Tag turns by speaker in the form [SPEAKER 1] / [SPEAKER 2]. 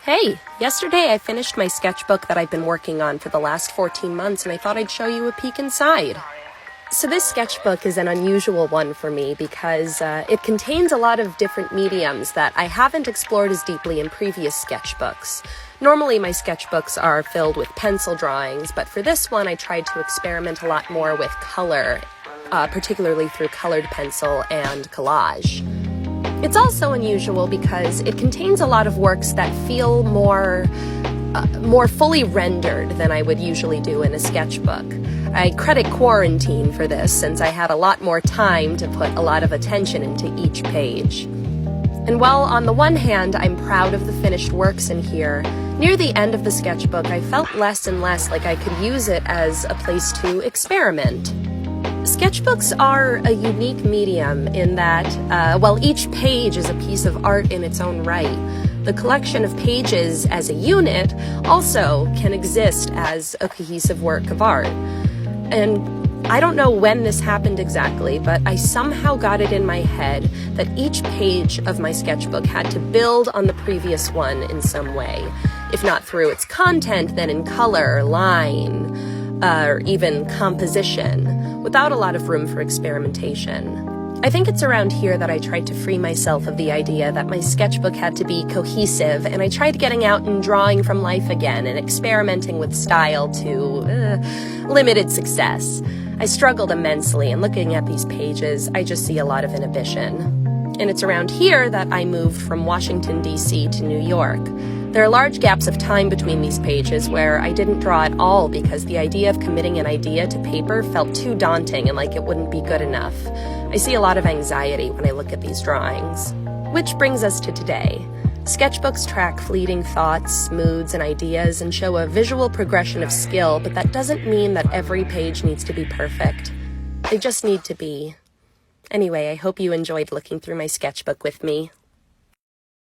[SPEAKER 1] Hey, yesterday I finished my sketchbook that I've been working on for the last 14 months, and I thought I'd show you a peek inside. So this sketchbook is an unusual one for me because it contains a lot of different mediums that I haven't explored as deeply in previous sketchbooks. Normally my sketchbooks are filled with pencil drawings, but for this one I tried to experiment a lot more with color, particularly through colored pencil and collage. It's also unusual because it contains a lot of works that feel more fully rendered than I would usually do in a sketchbook. I credit quarantine for this since I had a lot more time to put a lot of attention into each page. And while on the one hand I'm proud of the finished works in here, near the end of the sketchbook I felt less and less like I could use it as a place to experiment. Sketchbooks are a unique medium in that, while each page is a piece of art in its own right, the collection of pages as a unit also can exist as a cohesive work of art. And I don't know when this happened exactly, but I somehow got it in my head that each page of my sketchbook had to build on the previous one in some way. If not through its content, then in color, line, or even composition, without a lot of room for experimentation. I think it's around here that I tried to free myself of the idea that my sketchbook had to be cohesive, and I tried getting out and drawing from life again and experimenting with style to limited success. I struggled immensely, and looking at these pages, I just see a lot of inhibition. And it's around here that I moved from Washington, D.C. to New York. There are large gaps of time between these pages where I didn't draw at all because the idea of committing an idea to paper felt too daunting and like it wouldn't be good enough. I see a lot of anxiety when I look at these drawings. Which brings us to today. Sketchbooks track fleeting thoughts, moods, and ideas and show a visual progression of skill, but that doesn't mean that every page needs to be perfect. They just need to be. Anyway, I hope you enjoyed looking through my sketchbook with me.